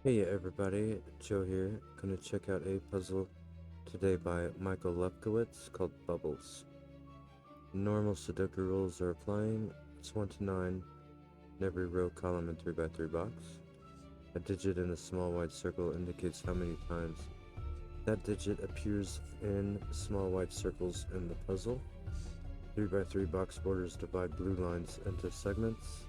Hey everybody, Joe here. Gonna check out a puzzle today by Michael Lefkowitz called Bubbles. Normal Sudoku rules are applying. It's 1 to 9 in every row, column, and 3 by 3 box. A digit in a small white circle indicates how many times that digit appears in small white circles in the puzzle. 3 by 3 box borders divide blue lines into segments.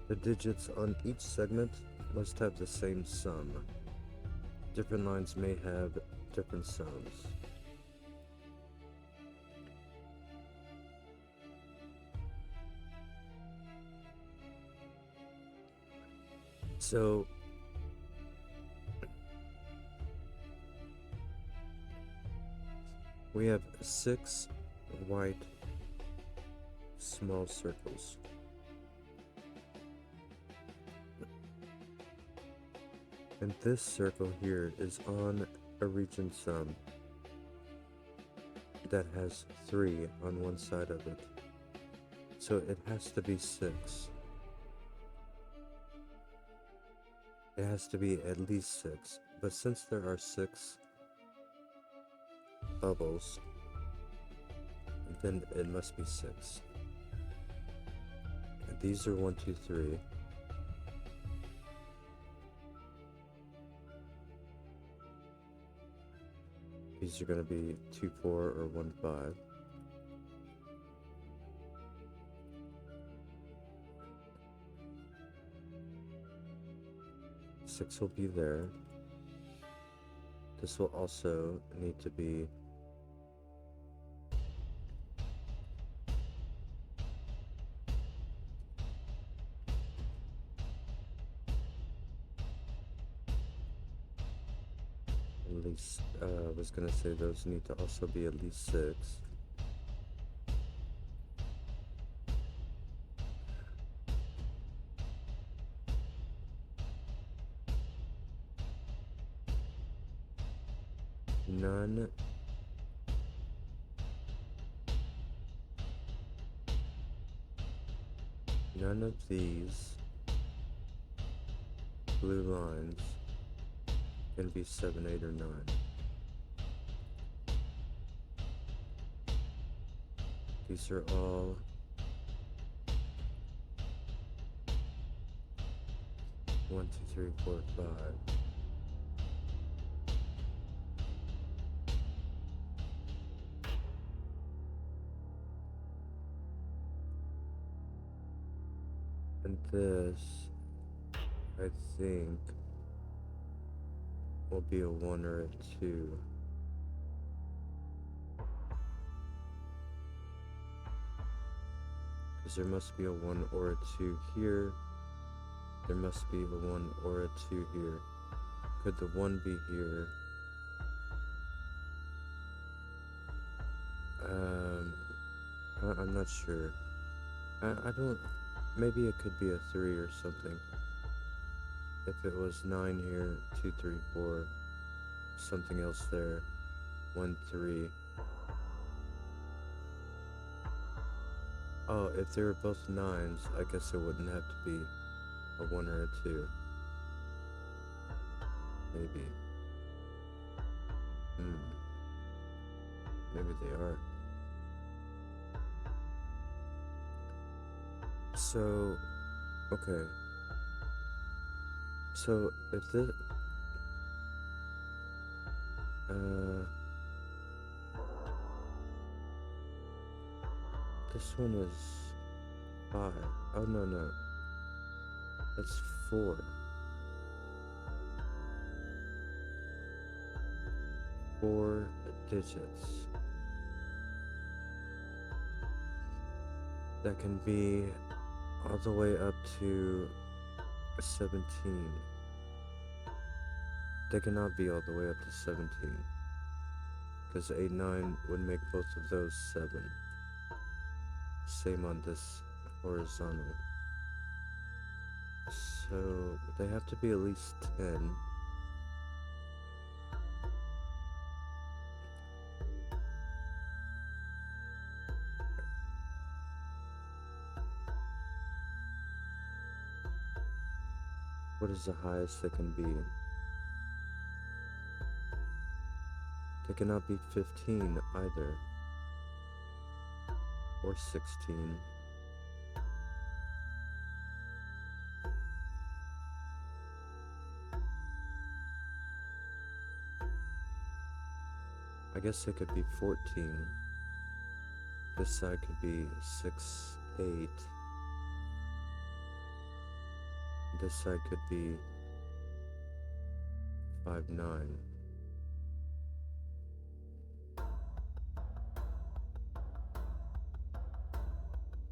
The digits on each segment must have the same sum. Different lines may have different sums. So we have 6 white small circles. And this circle here is on a region sum that has 3 on one side of it. So it has to be 6. It has to be at least 6. But since there are 6 bubbles, then it must be 6. And these are 1, 2, 3. These are going to be 2, 4, or 1, 5. Six will be there. This will also need to be at least, I was gonna say those need to also be at least 6. None of these blue lines can be 7, 8, or 9. These are all one, two, three, four, 5. And this, I think, will be a 1 or a 2. Because there must be a 1 or a 2 here. There must be a 1 or a 2 here. Could the 1 be here? I'm not sure. I don't, maybe it could be a 3 or something. If it was 9 here, 2, 3, 4, something else there, 1, 3. Oh, if they were both 9s, I guess it wouldn't have to be a 1 or a 2. Maybe. Maybe they are. So, okay. So, if this, this one is 5. Oh, no. That's 4. 4 digits. That can be all the way up to 17. They cannot be all the way up to 17. Because 8, 9 would make both of those 7. Same on this horizontal. So they have to be at least 10. What is the highest they can be? They cannot be 15 either. Or 16. I guess it could be 14. This side could be 6, 8. This side could be 5, 9.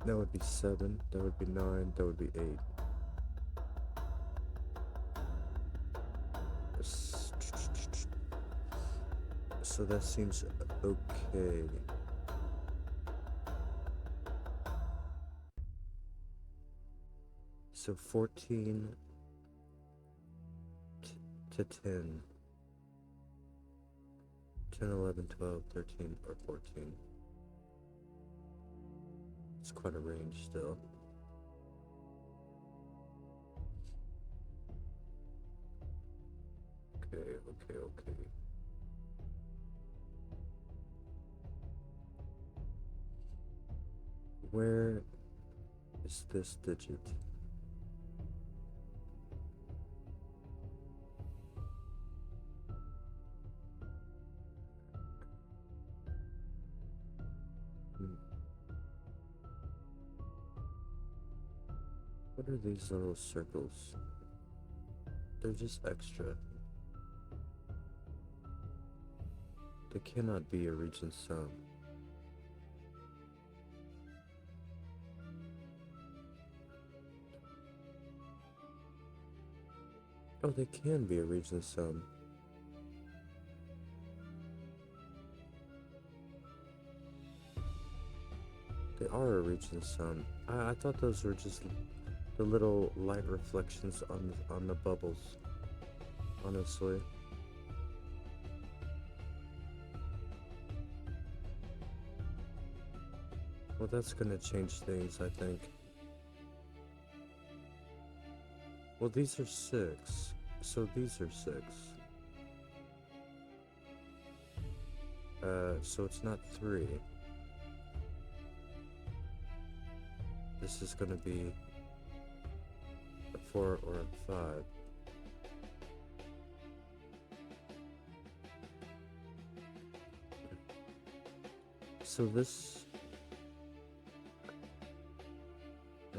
That would be 7, that would be 9, that would be 8. So that seems okay. So 14 to 10. 10, 11, 12, 13, or 14. It's quite a range still. Okay. Where is this digit? What are these little circles? They're just extra. They cannot be a region sum. Oh, they can be a region sum. They are a region sum. I thought those were just the little light reflections on the bubbles. Honestly. Well, that's gonna change things, I think. Well, these are 6, so these are 6. So it's not 3. This is gonna be a 4 or a 5. So this...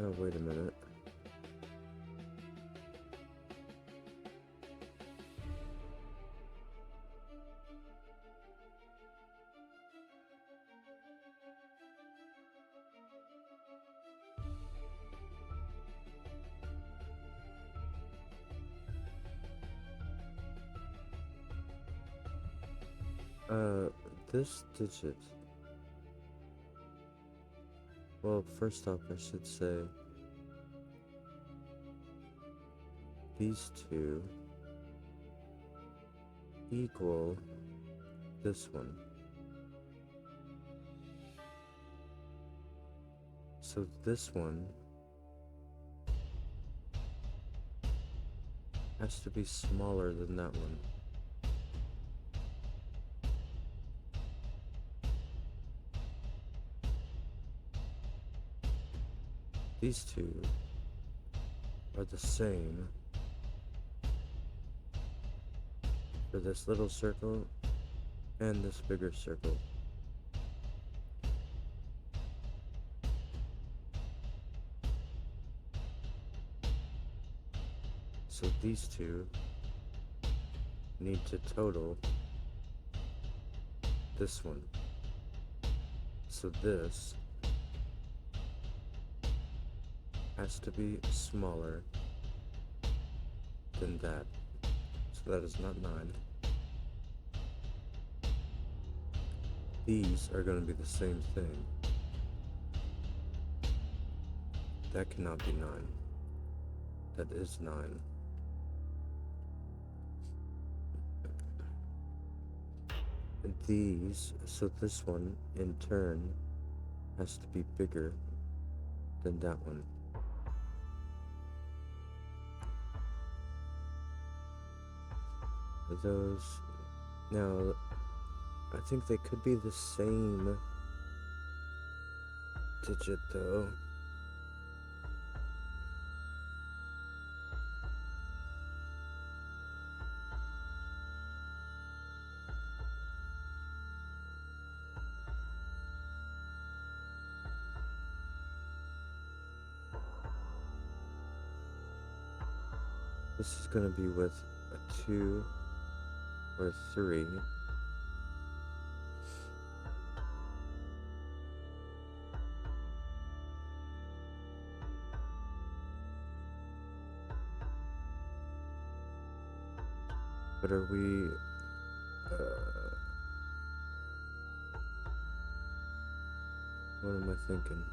Oh, wait a minute. This digit... Well, first off, I should say... These two... equal... this one. So this one... has to be smaller than that one. These two are the same for this little circle and this bigger circle. So these two need to total this one. So this has to be smaller than that. So that is not 9. These are going to be the same thing. That cannot be 9. That is 9. These, so this one in turn has to be bigger than that one. those. Now, I think they could be the same digit though. This is going to be with a 2 or a 3. But are we... what am I thinking?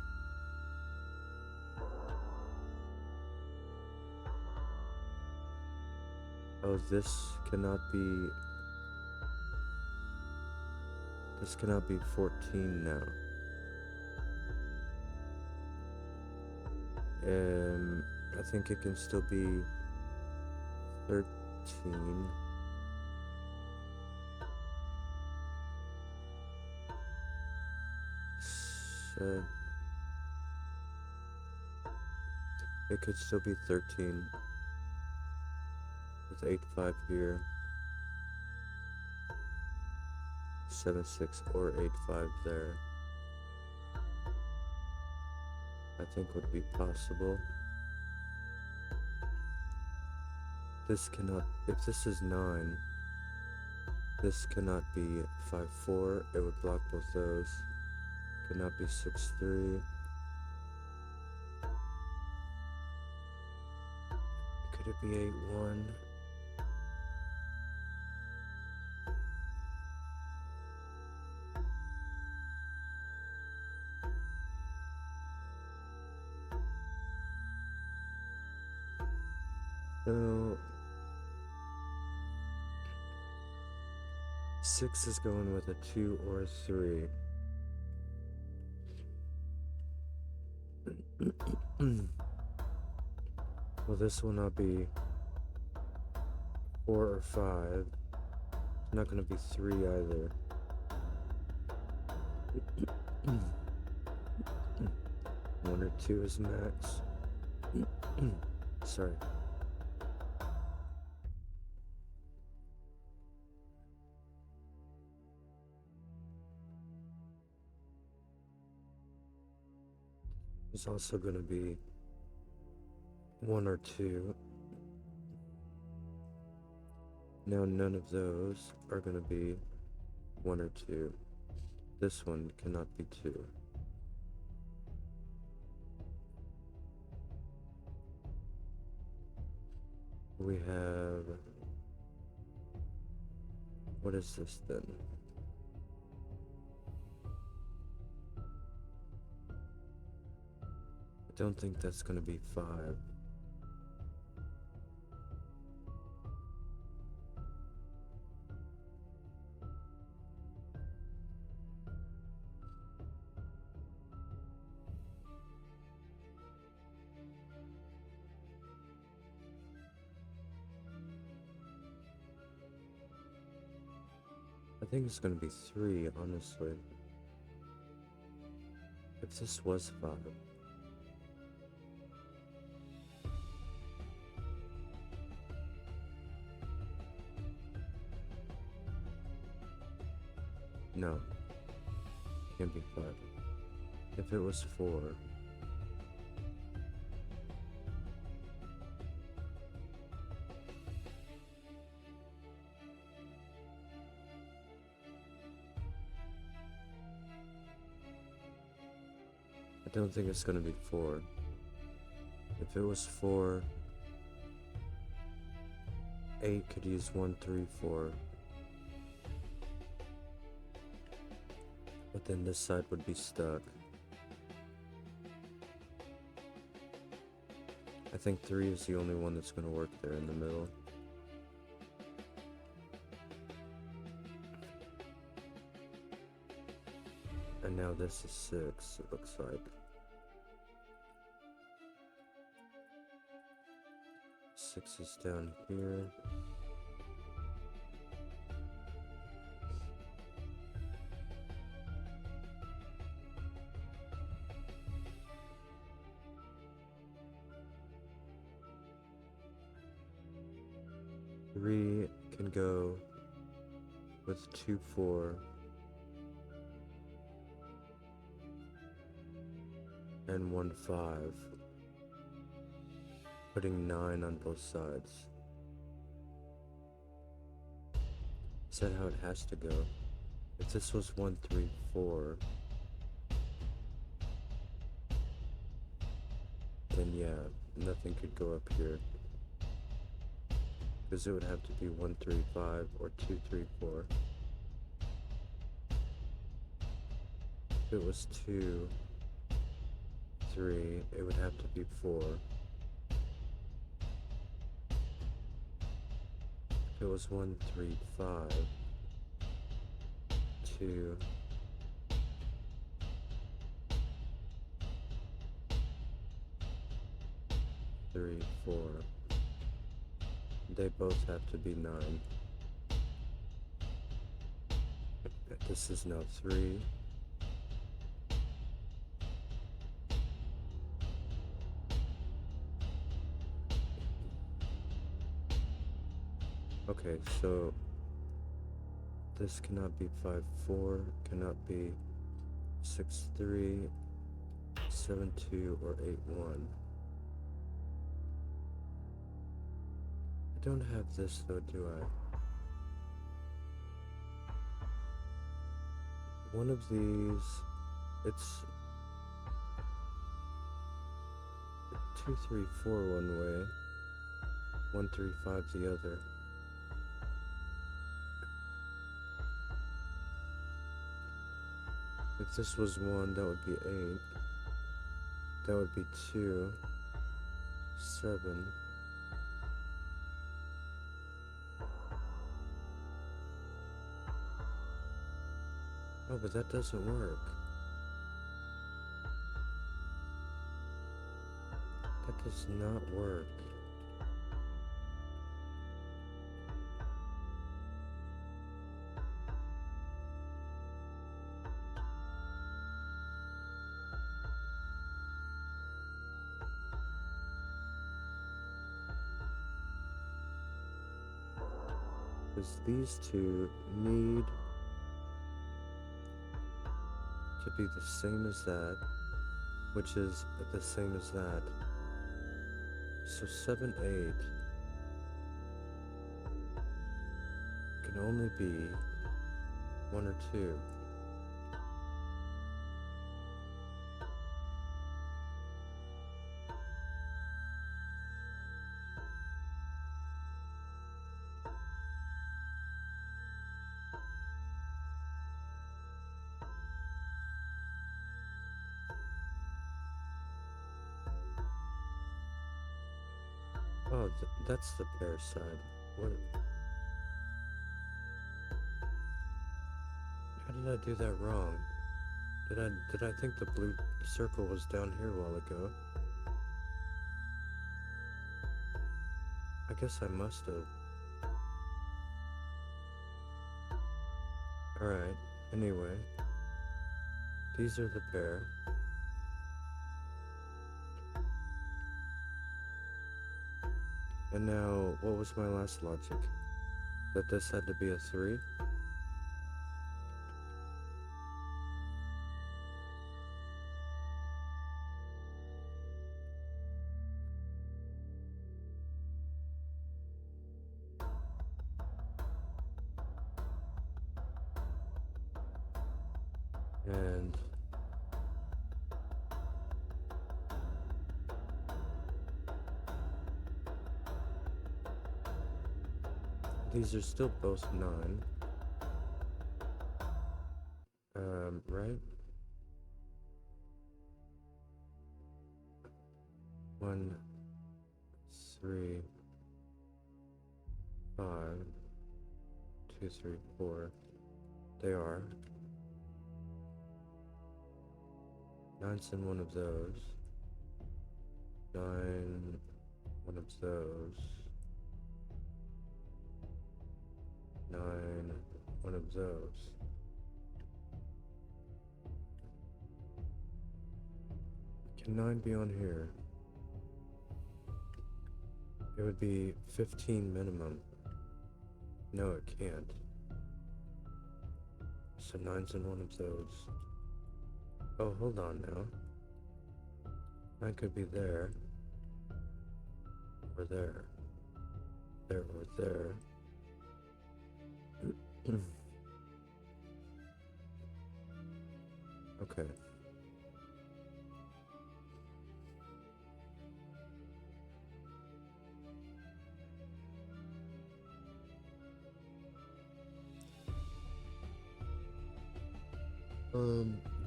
Oh, this cannot be 14 now. I think it can still be 13. So it could still be 13 with 8-5 here, 7-6 or 8-5 there. I think would be possible. This cannot, if this is 9, this cannot be 5-4, it would block both those. Cannot be 6-3. Could it be 8-1? So 6 is going with a 2 or a 3. Well, this will not be 4 or 5. It's not going to be 3 either. 1 or 2 is max. Sorry. There's also going to be 1 or 2. Now none of those are going to be 1 or 2. This one cannot be 2. We have... what is this then? I don't think that's going to be 5. I think it's going to be 3, honestly. If this was 5. No. Can't be 5. If it was 4. I don't think it's gonna be 4. If it was 4, 8 could use 1, 3, 4. But then this side would be stuck. I think 3 is the only one that's gonna work there in the middle. And now this is 6, it looks like. 6 is down here. 3 can go with 2, 4, and 1, 5, putting 9 on both sides. Is that how it has to go? If this was 1, 3, 4, then yeah, nothing could go up here. Because it would have to be 1, 3, 5 or 2, 3, 4. If it was 2, 3, it would have to be 4. If it was 1, 3, 5, 2, 3, 4. They both have to be 9. This is now 3. Okay, so this cannot be 5, 4, cannot be 6, 3, 7, 2, or 8, 1. I don't have this though, do I? One of these, it's 2, 3, 4 one way, 1, 3, 5 the other. If this was 1, that would be 8. That would be 2, 7. Oh, but that doesn't work. That does not work. Because these two need to be the same as that, which is the same as that. So 7, 8 can only be 1 or 2. Oh, that's the pair side. What? How did I do that wrong? Did I think the blue circle was down here a while ago? I guess I must have. Alright, anyway. These are the pair. And now, what was my last logic? That this had to be a 3? And these are still both 9. Right? 1, 3, 5, 2, 3, 4. They are. 9's in one of those. 9, one of those. 9, one of those. Can 9 be on here? It would be 15 minimum. No, it can't. So 9's in one of those. Oh, hold on now. 9 could be there. Or there. There or there. Okay.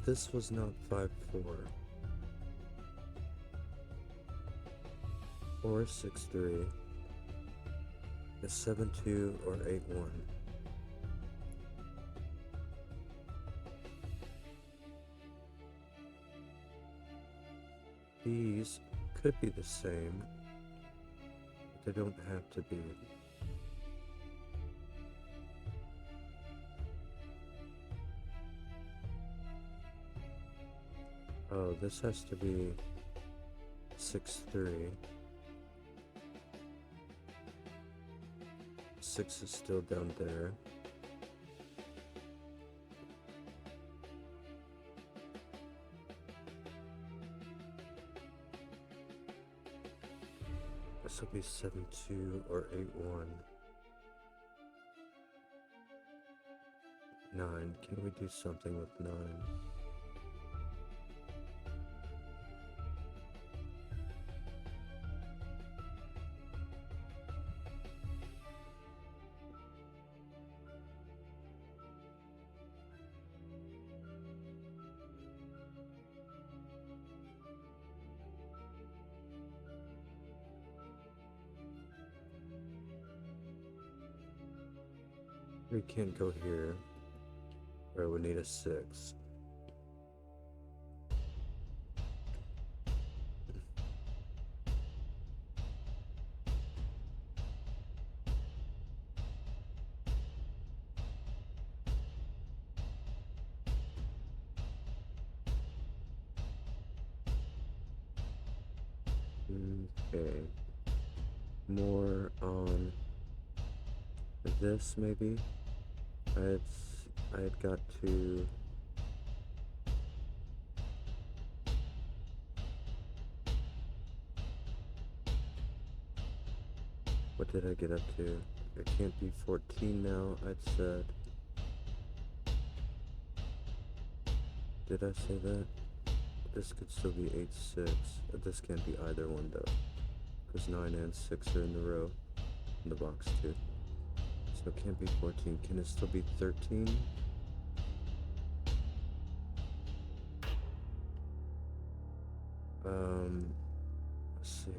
This was not 5-4. Or 6-3. A 7-2 or 8-1. These could be the same, but they don't have to be. Oh, this has to be 6-3. 6 is still down there. This will be 7-2 or 8-1. 9. Can we do something with 9? We can't go here, or we need a 6. Okay. More on this, maybe? I had got to... What did I get up to? It can't be 14 now, I'd said. Did I say that? This could still be 8-6. This can't be either one though. Because 9 and 6 are in the row. In the box too. So it can't be 14. Can it still be 13? Let's see.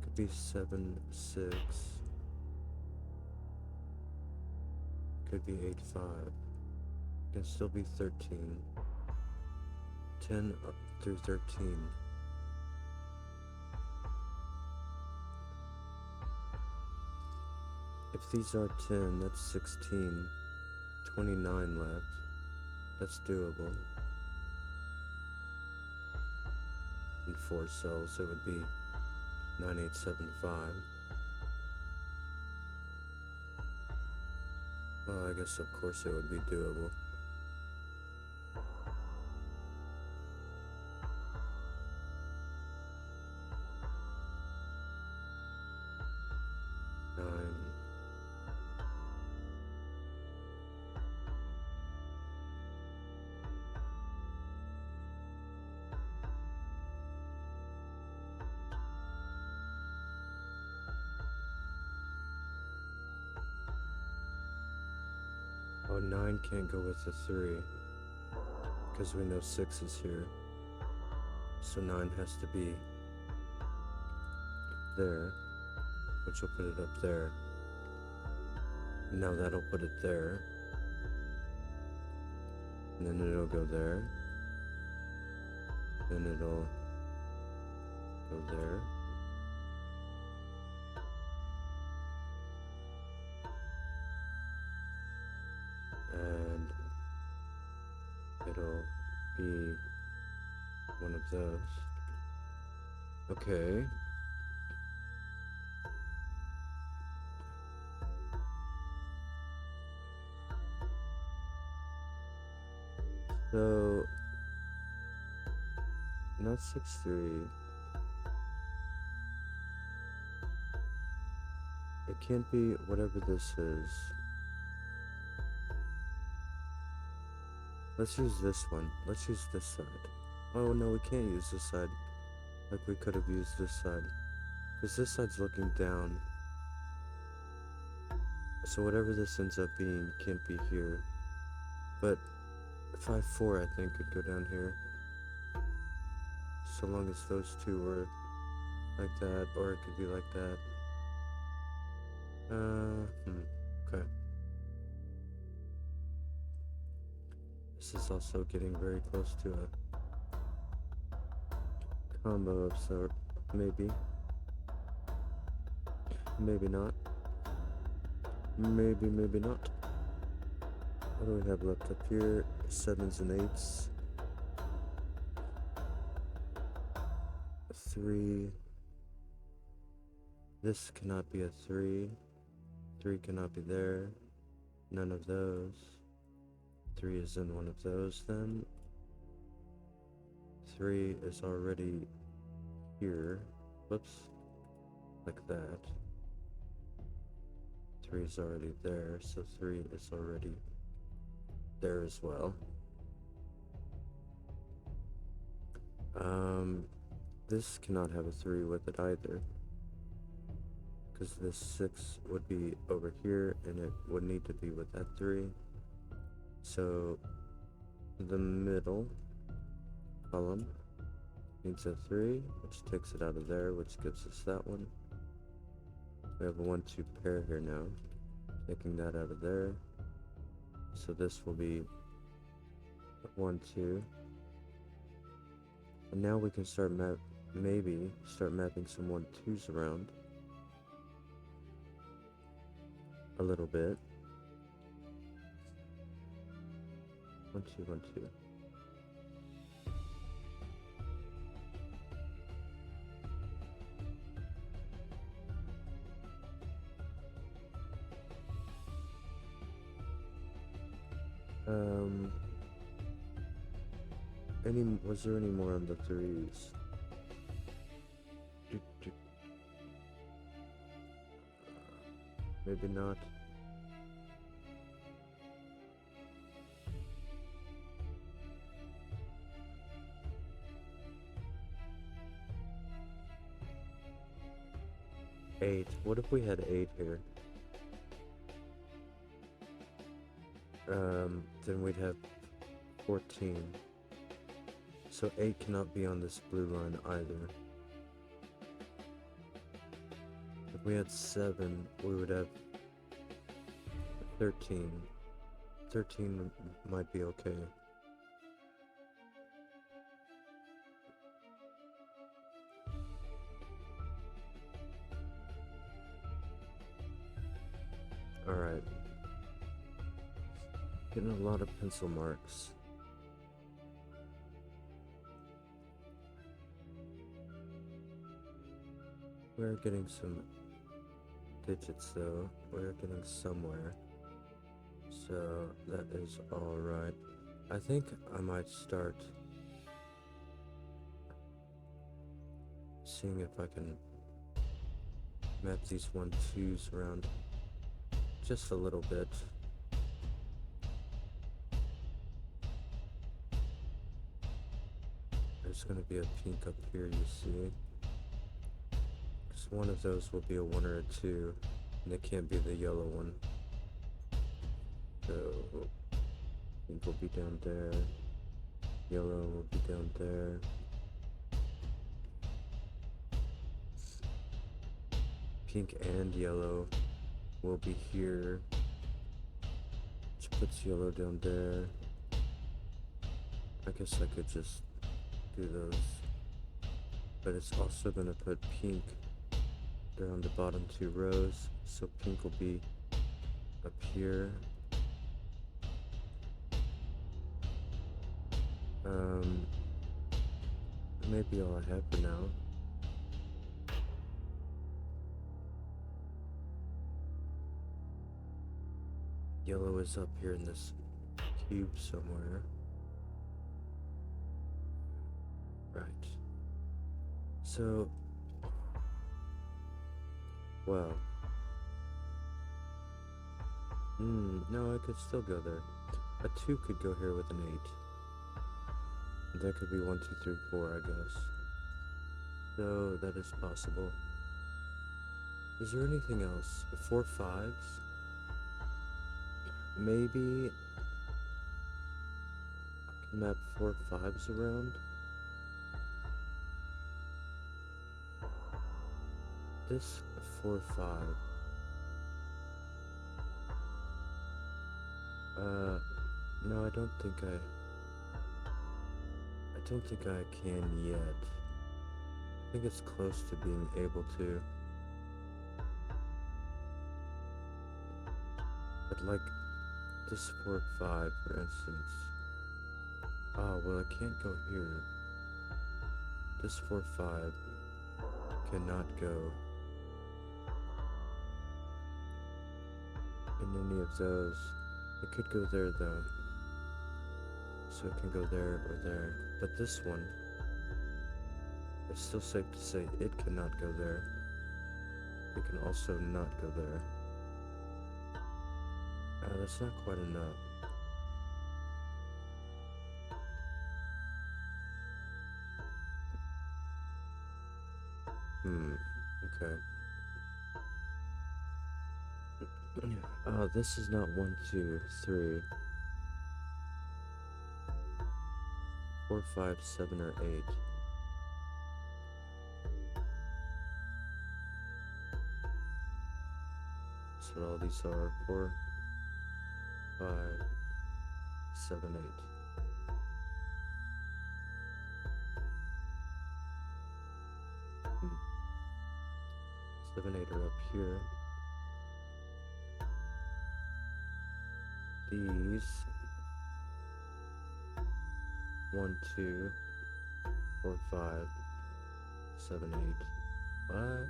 Could be 7-6. Could be 8-5. Can still be 13. 10 up through 13. If these are 10, that's 16. 29 left. That's doable. In 4 cells, it would be 9875. Well, I guess of course it would be doable. Oh, 9 can't go with the 3, because we know 6 is here. So 9 has to be there, which will put it up there. Now that'll put it there. And then it'll go there. Then it'll go there. And it'll be one of those. Okay. So, not 6-3. It can't be whatever this is. Let's use this one. Let's use this side. Oh no, we can't use this side. Like we could have used this side. Because this side's looking down. So whatever this ends up being can't be here. But 5-4 I think could go down here. So long as those two were like that, or it could be like that. Okay. This is also getting very close to a combo of sort. Maybe. Maybe not. Maybe not. What do we have left up here? 7s and 8s. 3. This cannot be a 3. 3 cannot be there. None of those. 3 is in one of those then. 3 is already here. Whoops. Like that. 3 is already there, so 3 is already there as well. This cannot have a 3 with it either. Because this 6 would be over here, and it would need to be with that 3. So, the middle column needs a 3, which takes it out of there, which gives us that one. We have a 1-2 pair here now, taking that out of there. So this will be 1-2. And now we can start maybe start mapping some 1-2s around a little bit. 1-2, 1-2. Was there any more on the 3s? Maybe not. Eight. What if we had 8 here? Then we'd have 14. So 8 cannot be on this blue line either. If we had 7, we would have 13. 13 might be okay. Alright. Getting a lot of pencil marks. We're getting some digits though. We're getting somewhere. So that is alright. I think I might start seeing if I can map these 1-2s around just a little bit. There's gonna be a pink up here, you see. Because one of those will be a 1 or a 2, and it can't be the yellow one. So, pink will be down there, yellow will be down there. Pink and yellow will be here, which puts yellow down there. I guess I could just do those, but it's also going to put pink there on the bottom 2 rows, so pink will be up here. Maybe all I have for now. Yellow is up here in this cube somewhere. Right. So, well, no, I could still go there. A 2 could go here with an 8. That could be 1, 2, 3, 4, I guess. So, that is possible. Is there anything else? 4 5s? Maybe I can map 4 5s around? This 4 5. No, I don't think I can yet. I think it's close to being able to. But like this 4 5, for instance. Oh, well, I can't go here. This 4 5 cannot go in any of those. It could go there though. So it can go there or there. But this one, it's still safe to say it cannot go there. It can also not go there. That's not quite enough. Okay. Oh, this is not 1, 2, 3, 4, 5, 7, or 8. So all these are 4, 5, 7, 8. 7, 8 are up here. These 1, 2, 4, 5, 7, 8. What?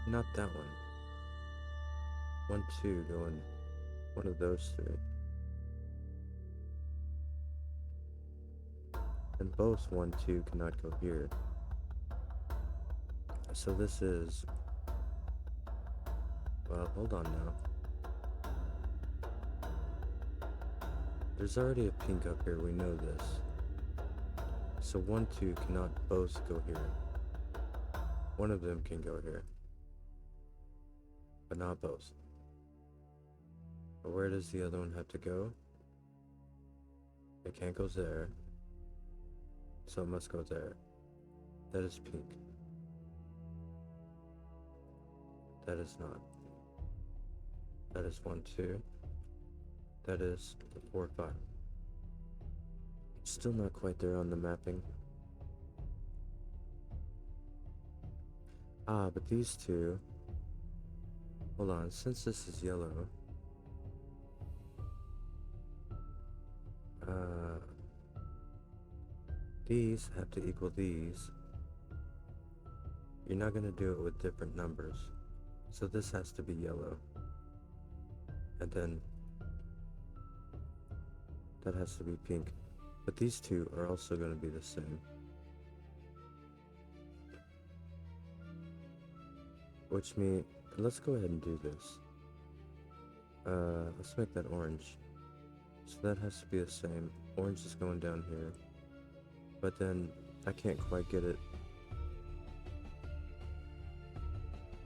Not that one. 1, 2 go in one of those 3. And both 1, 2 cannot go here. So this is... Well, hold on now. There's already a pink up here, we know this. So 1, 2 cannot both go here. One of them can go here. But not both. But where does the other one have to go? It can't go there. So it must go there. That is pink. That is not. That is 1, 2. That is the 4, 5. Still not quite there on the mapping. Ah, but these two... Hold on, since this is yellow... these have to equal these. You're not gonna do it with different numbers. So this has to be yellow. And then... that has to be pink. But these two are also gonna be the same. Which means... Let's go ahead and do this. Let's make that orange. So that has to be the same. Orange is going down here. But then, I can't quite get it.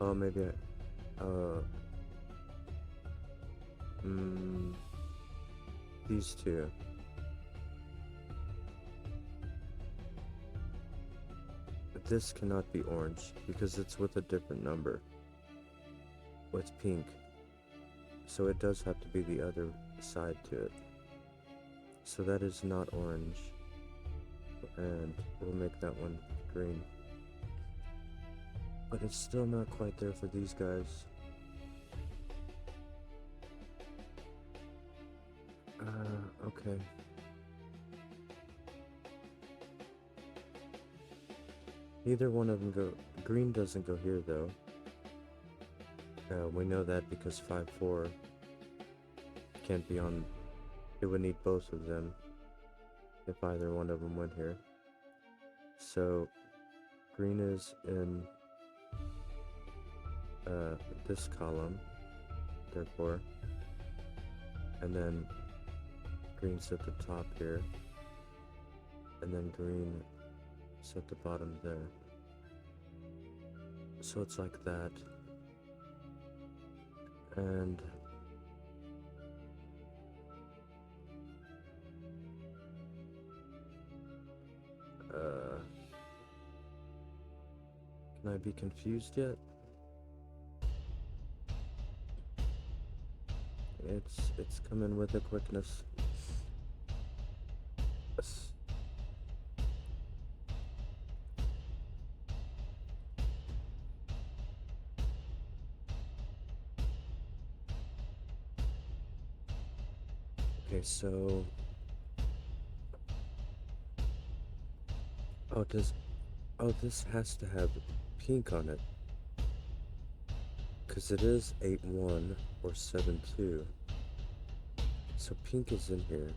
Oh, maybe I... these two. But this cannot be orange, because it's with a different number. With pink. So it does have to be the other side to it. So that is not orange. And we'll make that one green. But it's still not quite there for these guys. Okay. Neither one of them go... Green doesn't go here though. We know that because 5, 4 can't be on it would need both of them if either one of them went here. So green is in this column, therefore, and then green's at the top here, and then green is at the bottom there. So it's like that, and can I be confused yet? It's coming with a quickness. Yes. Okay, so this has to have pink on it, because it is 8-1 or 7-2. So pink is in here,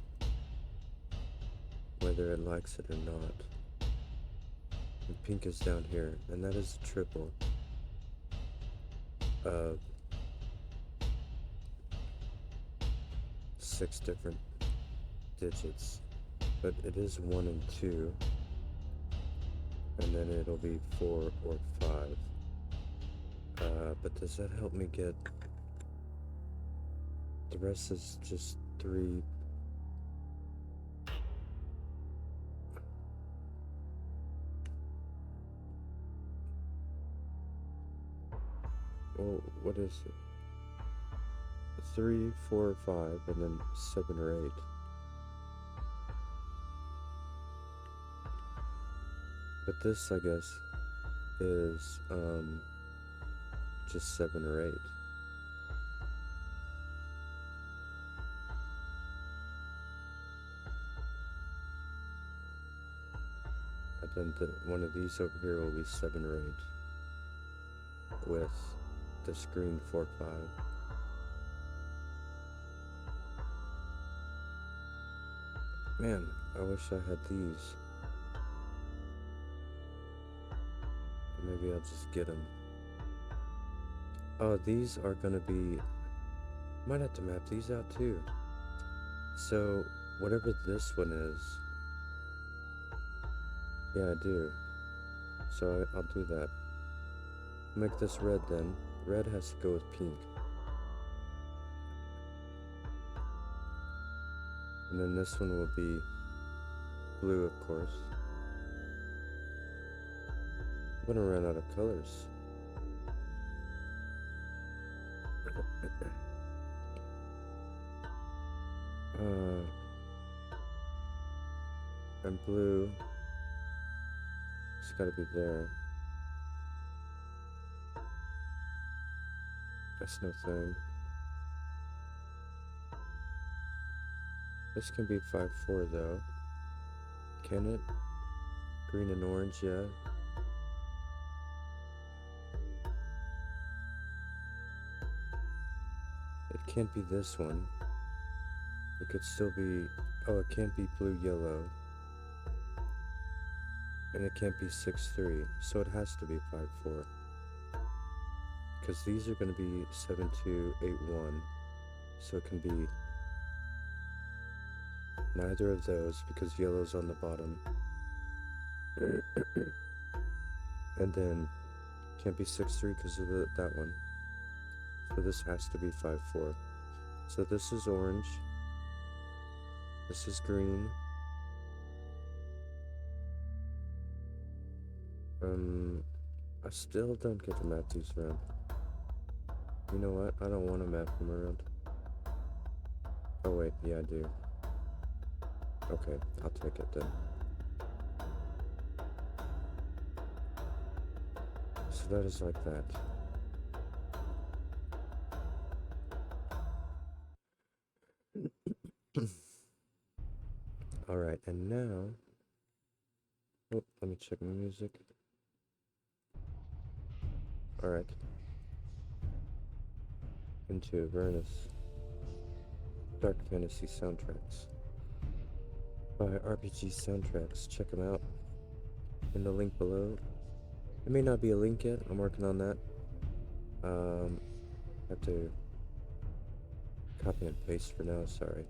whether it likes it or not. And pink is down here, and that is a triple of 6 different digits, but it is 1 and 2, and then it'll be 4 or 5. But does that help me get... The rest is just 3. Well, what is it? 3, 4, 5, and then 7 or 8. But this, I guess, is just 7 or 8. And then one of these over here will be 7 or 8 with this green 4, 5. Man, I wish I had these. Maybe I'll just get them. Oh, these are gonna be... Might have to map these out too. So, whatever this one is... Yeah, I do. So I'll do that. Make this red then. Red has to go with pink. And then this one will be blue, of course. I'm gonna run out of colors. And blue, it's gotta be there. That's no thing. This can be 5-4 though. Can it? Green and orange, yeah. It can't be this one. It could still be... Oh, it can't be blue, yellow. And it can't be 6-3, so it has to be 5-4. Because these are going to be 7-2, 8-1. So it can be neither of those because yellow's on the bottom. And then can't be 6-3 because of that one. So this has to be 5-4. So this is orange. This is green. I still don't get to map these around. You know what? I don't want to map them around. Oh wait, yeah I do. Okay, I'll take it then. So that is like that. Alright, and now... Oh, let me check my music. Alright. Into Avernus. dark fantasy soundtracks by RPG Soundtracks. Check them out in the link below. It may not be a link yet. I'm working on that. Have to copy and paste for now. Sorry.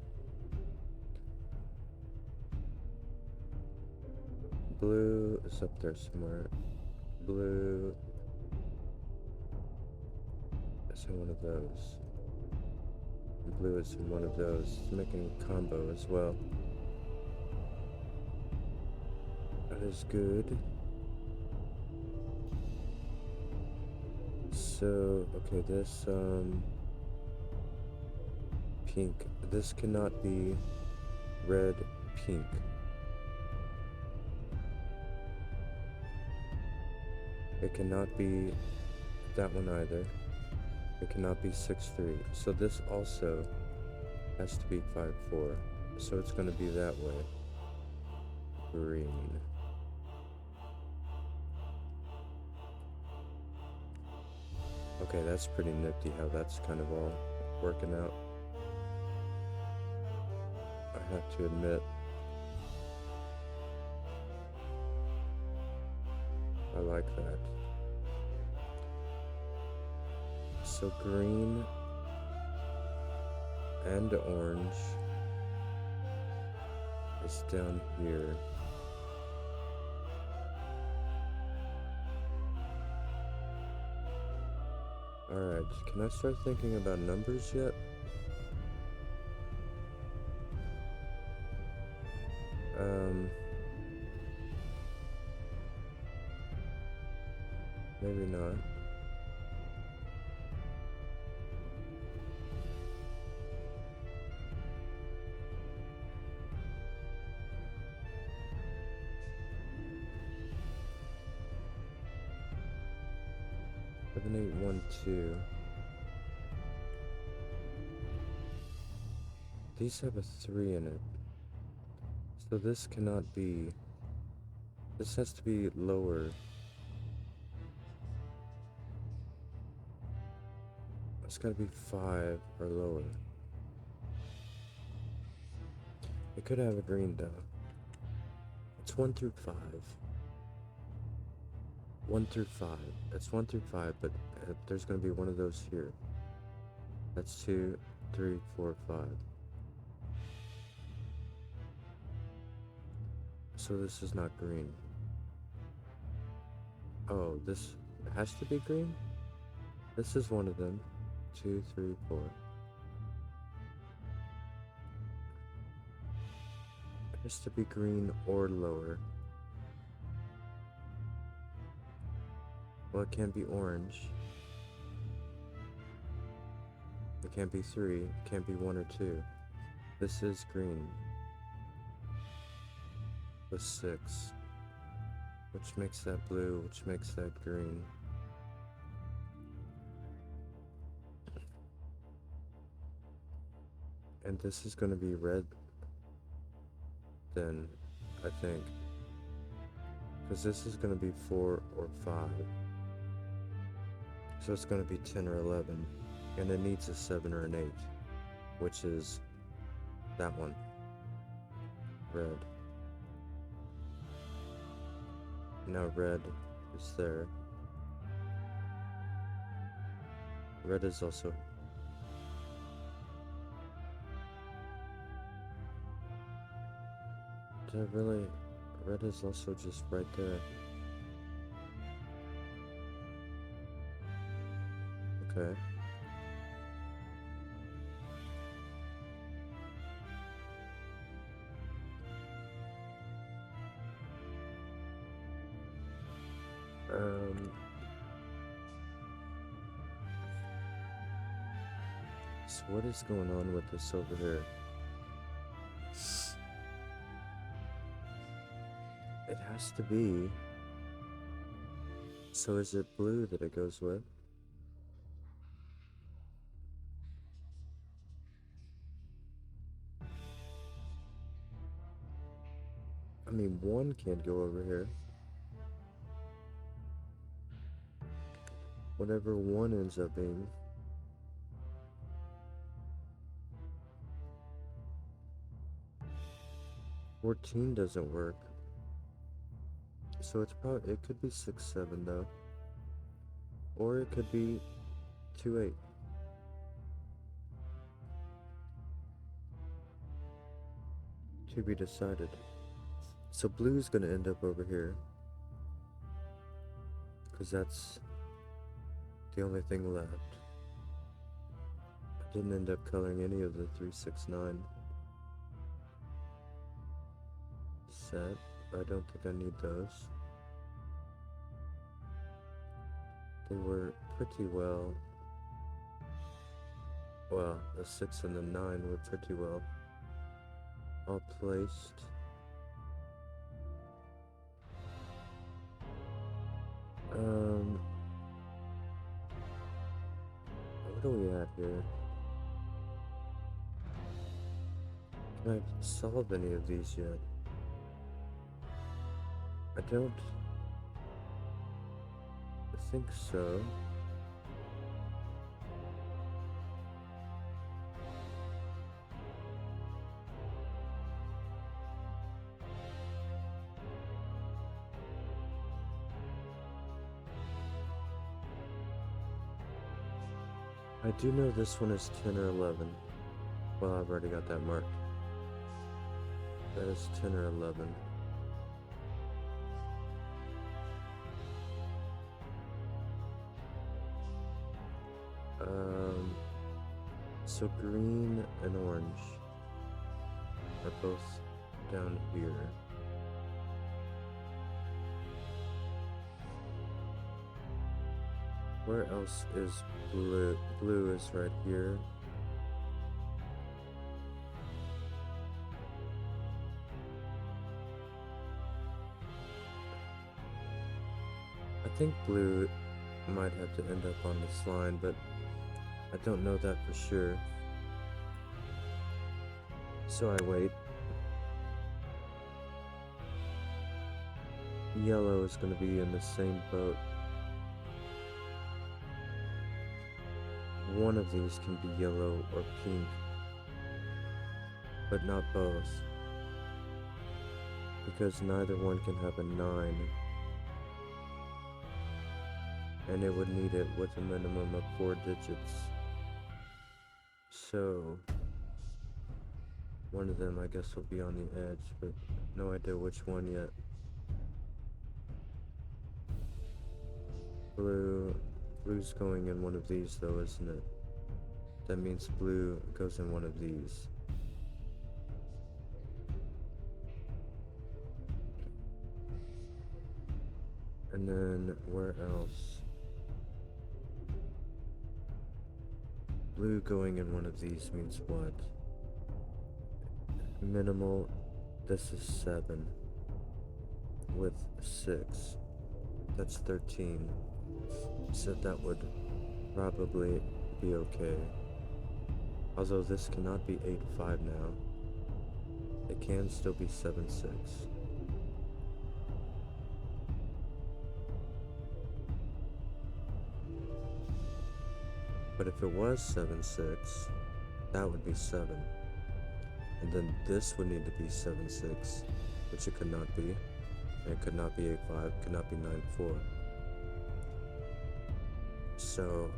Blue is up there somewhere. Blue is in one of those. Blue is in one of those. It's making a combo as well. That is good. So, okay, this, pink. This cannot be red, pink. It cannot be that one either. It cannot be 6-3. So this also has to be 5-4. So it's going to be that way. Green. Okay, that's pretty nifty how that's kind of all working out. I have to admit, I like that. So green and orange is down here. Alright, can I start thinking about numbers yet? Maybe not. Seven, 8, 1, 2. These have a 3 in it. So this cannot be. This has to be lower. It's gotta be 5 or lower. It could have a green though. It's 1 through 5. 1 through 5. It's 1 through 5, but there's gonna be one of those here. That's 2, 3, 4, 5. So this is not green. Oh, this has to be green? This is one of them. 2, 3, 4. It has to be green or lower. Well, it can't be orange. It can't be 3. It can't be 1 or 2. This is green. With 6. Which makes that blue, which makes that green. And this is going to be red then, I think. Because this is going to be 4 or 5. So it's going to be 10 or 11. And it needs a 7 or an 8. Which is that one. Red. Now red is there. Red is also... Did I really... Red is also just right there. Okay. So what is going on with this over here? It has to be. So is it blue that it goes with? I mean, 1 can't go over here. Whatever 1 ends up being. 14 doesn't work. So it could be 6-7 though. Or it could be 2-8. To be decided. So blue's gonna end up over here. Because that's the only thing left. I didn't end up coloring any of the 3, 6, 9 set. I don't think I need those. They were pretty well, the 6 and the 9 were pretty well all placed. What are we at here? Can I solve any of these yet? I don't think so. I do know this one is 10 or 11. Well, I've already got that marked. That is 10 or 11. So green and orange are both down here. Where else is blue? Blue is right here. I think blue might have to end up on this line, but I don't know that for sure. So I wait. Yellow is going to be in the same boat. One of these can be yellow or pink, but not both, because neither one can have a 9, and it would need it with a minimum of 4 digits. So one of them I guess will be on the edge, but no idea which one yet. Blue's going in one of these though, isn't it? That means blue goes in one of these. And then where else? Blue going in one of these means what? Minimal, this is 7 with 6. That's 13. So that would probably be okay. Although this cannot be 8-5 now. It can still be 7-6. But if it was 7-6, that would be 7. And then this would need to be 7-6, which it could not be. And it could not be 8-5, could not be 9-4. So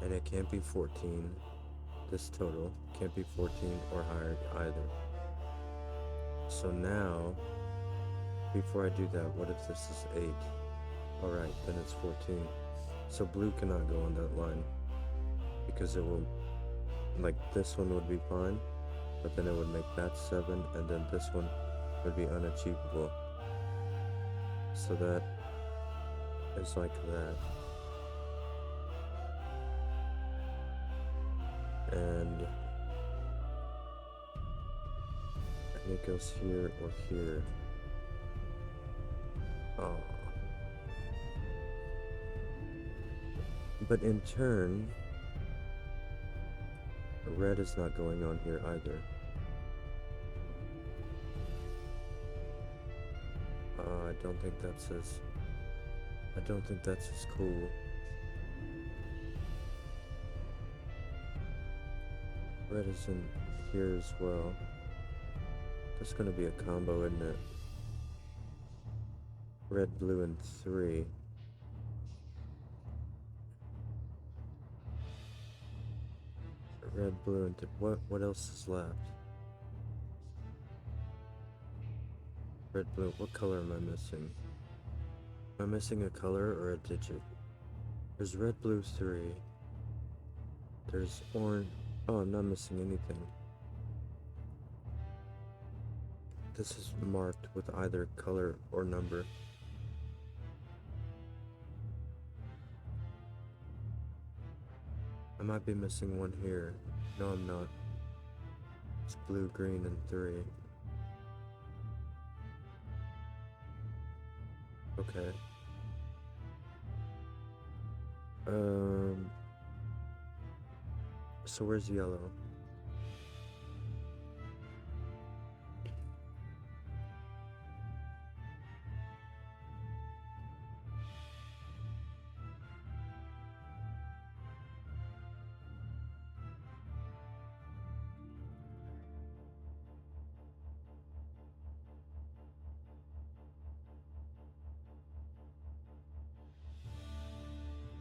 and it can't be 14. This total can't be 14 or higher either. So now, before I do that, what if this is 8? Alright, then it's 14. So blue cannot go on that line, because it will, like this one would be fine, but then it would make that 7, and then this one would be unachievable. So that is like that. And it goes here or here. Oh. But in turn, red is not going on here either. I don't think that's as cool. Red is in here as well. That's gonna be a combo, isn't it? Red, blue, and 3. Red, blue, and what else is left? Red, blue. What color am I missing? Am I missing a color or a digit? There's red, blue, 3. There's orange. Oh, I'm not missing anything. This is marked with either color or number. I might be missing one here. No, I'm not. It's blue, green, and 3. Okay. So where's yellow?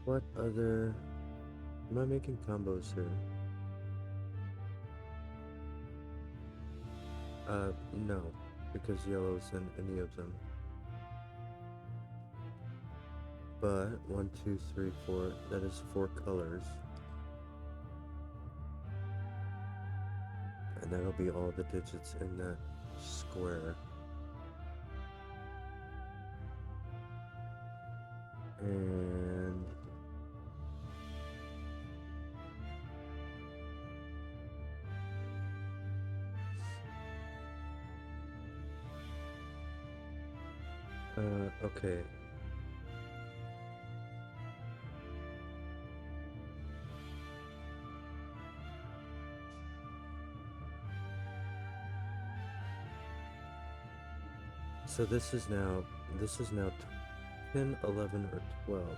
What other... Am I making combos here? No, because yellow isn't any of them. But 1, 2, 3, 4, that is 4 colors. And that'll be all the digits in that square. And okay. So this is now 10, 11, or 12.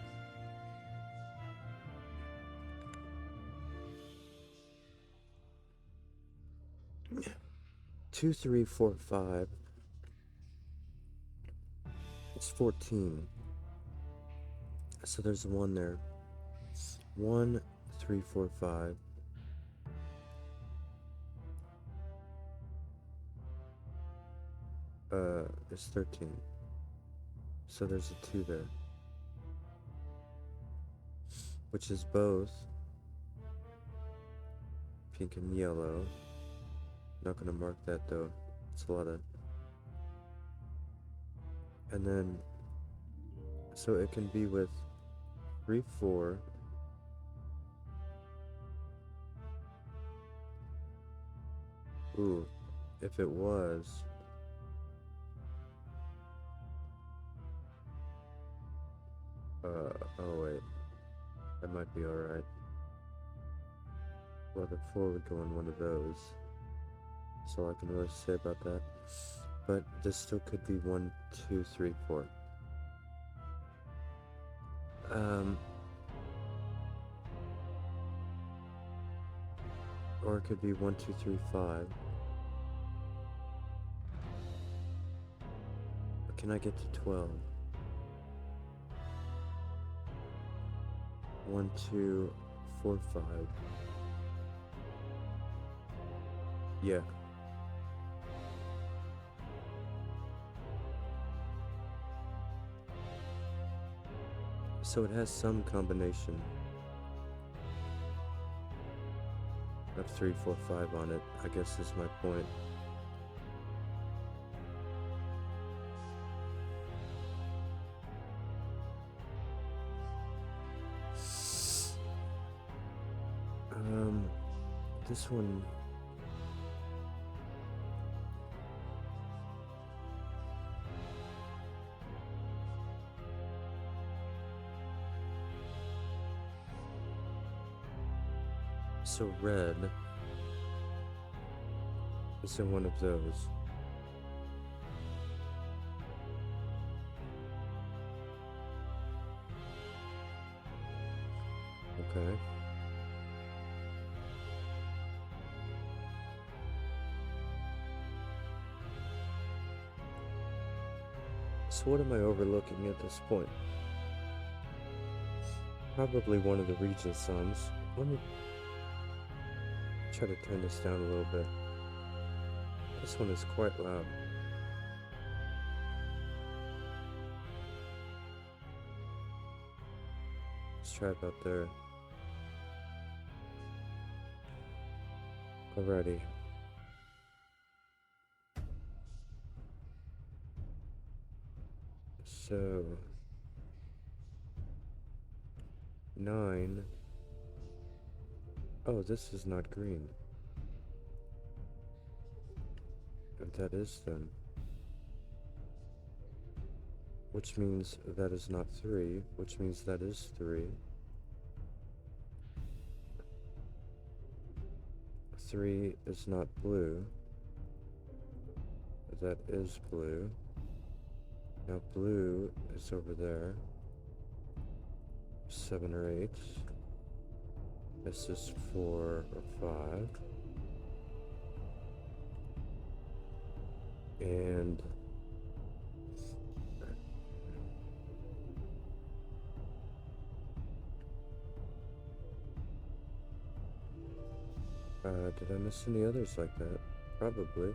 Two, 3, 4, 5. It's 14. So there's 1 there. 1, 3, 4, 5. It's 13. So there's a 2 there. Which is both pink and yellow. Not gonna mark that though. It's a lot of... And then... So it can be with 3, 4. Ooh, if it was... oh wait. That might be alright. Well, the 4 would go in one of those. That's all I can really say about that. But this still could be 1, 2, 3, 4. Or it could be 1, 2, 3, 5. But can I get to 12? 1, 2, 4, 5. Yeah. So it has some combination of 3, 4, 5 on it, I guess is my point. This one... So red is in one of those. Okay. So what am I overlooking at this point? Probably one of the region sums. Let me try to turn this down a little bit. This one is quite loud. Let's try about there. Alrighty. So 9. Oh, this is not green. And that is then. Which means that is not 3, which means that is 3. 3 is not blue. That is blue. Now blue is over there. 7 or 8. This is 4 or 5. And did I miss any others like that? Probably.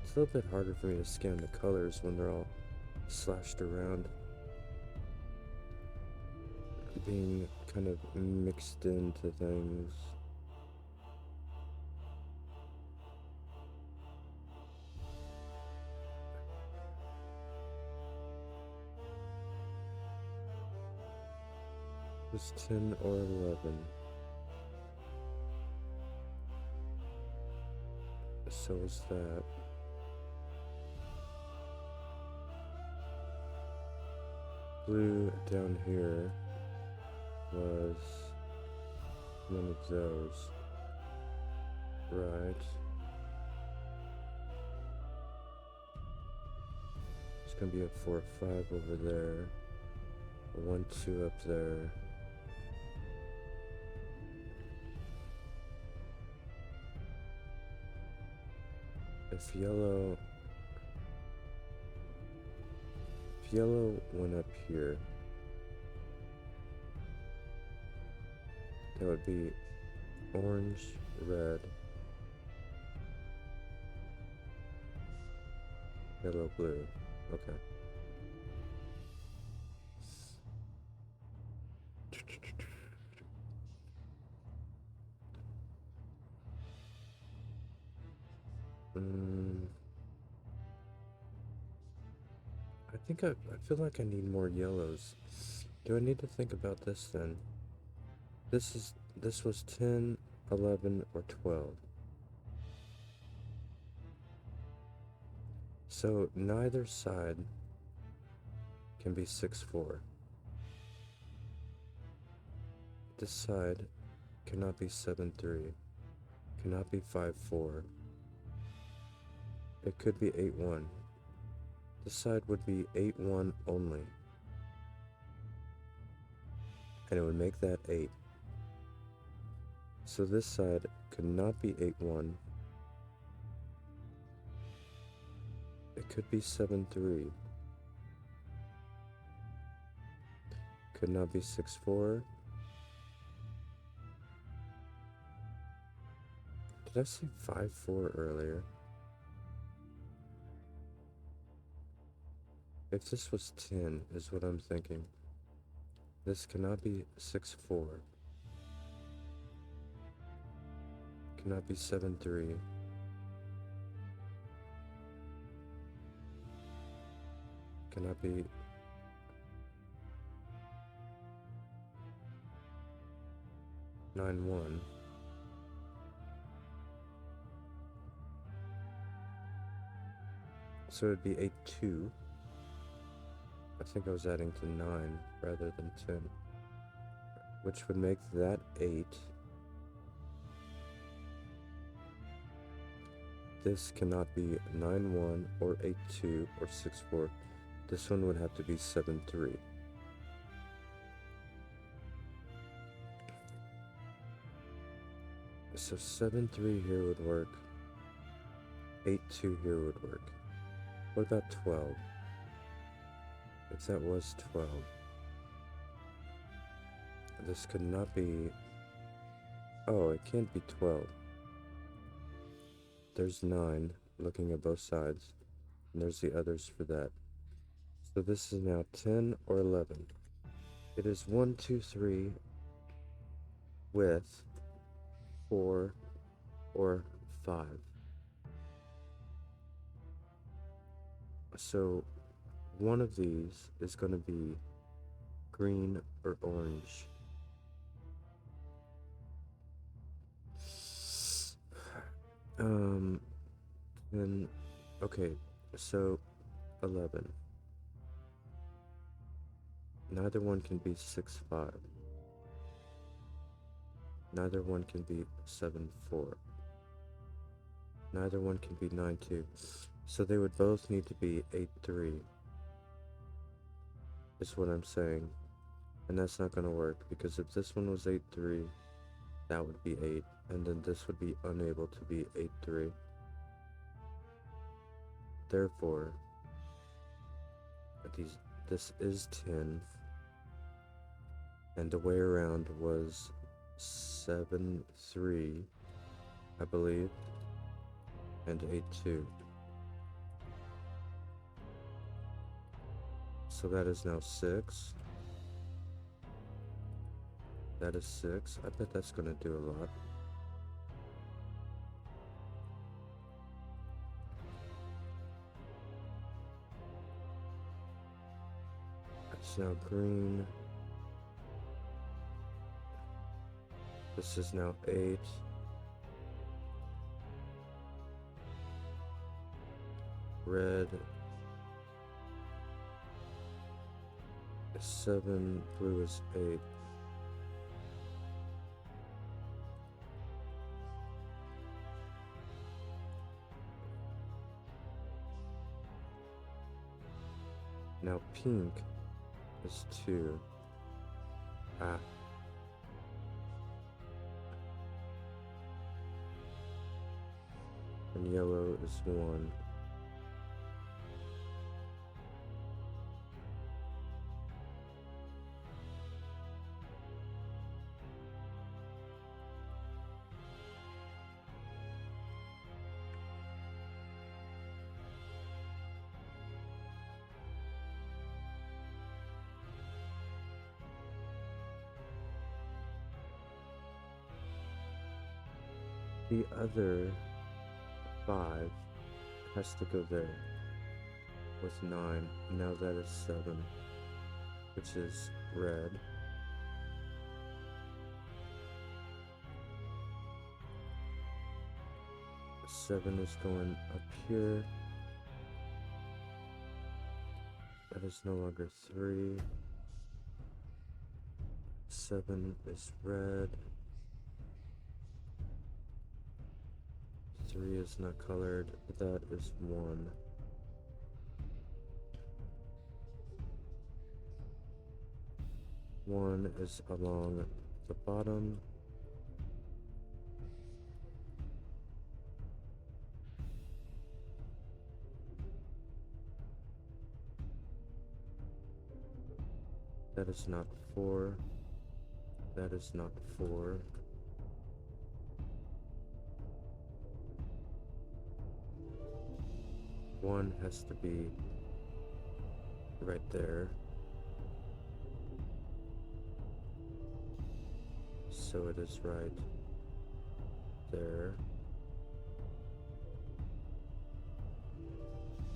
It's a little bit harder for me to scan the colors when they're all slashed around, being kind of mixed into things. It was 10 or 11. So is that. Blue down here was one of those, right? It's gonna be a 4 or 5 over there, a 1, 2 up there. If yellow went up here, that would be orange, red, yellow, blue. Okay. I feel like I need more yellows. Do I need to think about this then? This was 10, 11, or 12. So neither side can be 6, 4. This side cannot be 7, 3. Cannot be 5, 4. It could be 8, 1. This side would be 8, 1 only. And it would make that 8. So this side could not be 8, 1. It could be 7, 3. Could not be 6, 4. Did I say 5, 4 earlier? If this was 10, is what I'm thinking. This cannot be 6, 4. Cannot be 7, 3. Cannot be 9, 1. So it'd be 8, 2. I think I was adding to 9 rather than 10, which would make that 8. This cannot be 9, 1 or 8, 2 or 6, 4. This one would have to be 7, 3. So 7, 3 here would work. 8, 2 here would work. What about 12? If that was 12, this could not be... Oh, it can't be 12. There's 9, looking at both sides, and there's the others for that. So this is now 10 or 11. It is 1, 2, 3 with 4 or 5. So one of these is going to be green or orange. Then, okay, so 11. Neither one can be 6, 5. Neither one can be 7, 4. Neither one can be 9, 2. So they would both need to be 8, 3. Is what I'm saying. And that's not going to work, because if this one was 8, 3, that would be 8. And then this would be unable to be 8, 3. Therefore, this is 10. And the way around was 7, 3, I believe, and 8, 2. So that is now 6. That is 6. I bet that's going to do a lot. It's now green. This is now 8. Red. 7. Blue is 8. Now pink is 2. Ah. And yellow is 1. The other 5 has to go there with 9. Now that is 7, which is red. Seven is going up here. That is no longer 3. 7 is red. 3 is not colored. That is 1. One is along the bottom. That is not 4. That is not 4. One has to be right there. So it is right there.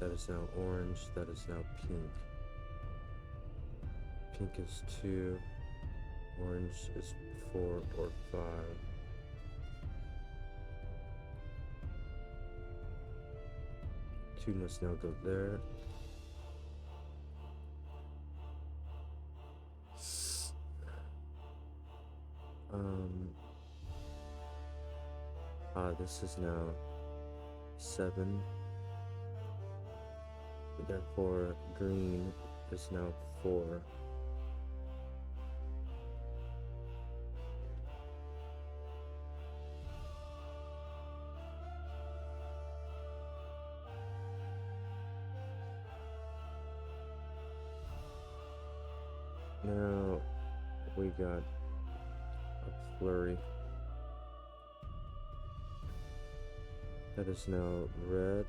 That is now orange. That is now pink. Pink is 2. Orange is 4 or 5. Two must now go there. This is now 7. Therefore, green is now 4. Now we got a flurry. That is now red.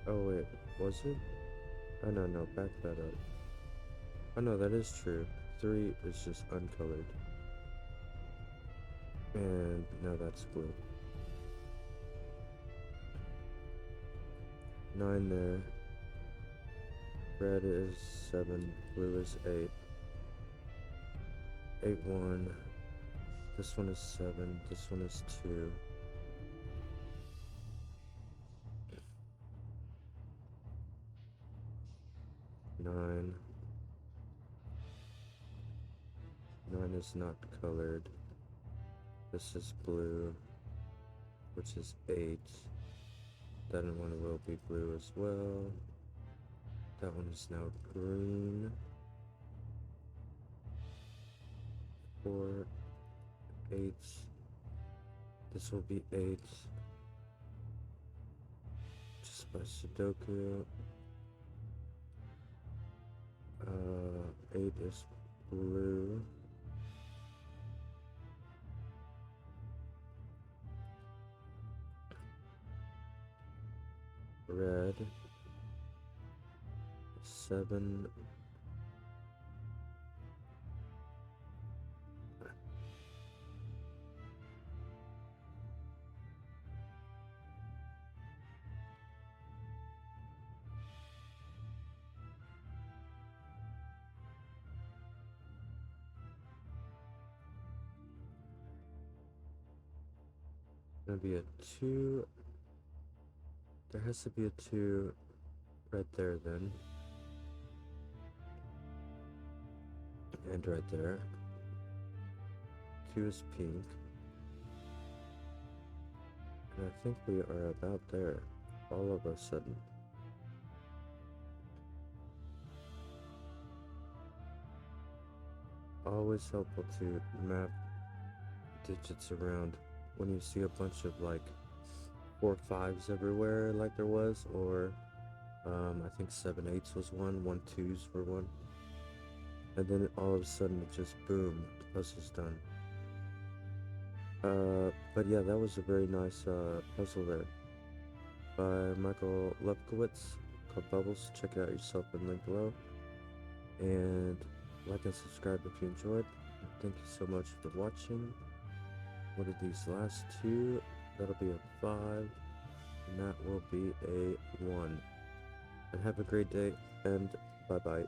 Oh wait, was it? Oh no, back that up. Oh no, that is true. 3 is just uncolored. And now that's blue. 9 there. Red is 7, blue is 8. 8, 1. This one is 7, this one is 2. 9. 9 is not colored. This is blue, which is 8. That one will be blue as well. That one is now green. 4, 8. This will be 8. Just by Sudoku. 8 is blue. Red. 7. Gonna be a 2. There has to be a 2 right there then. And right there. 2 is pink. And I think we are about there. All of a sudden. Always helpful to map digits around when you see a bunch of like 4 5s everywhere like there was, or I think 7 8s was one, 1 2s were one, and then all of a sudden it just boom, the puzzle's done. But yeah, that was a very nice puzzle there by Michael Lefkowitz called Bubbles. Check it out yourself in link below, and like and subscribe if you enjoyed. Thank you so much for watching. What are these last 2? That'll be a 5, and that will be a 1. And have a great day, and bye-bye.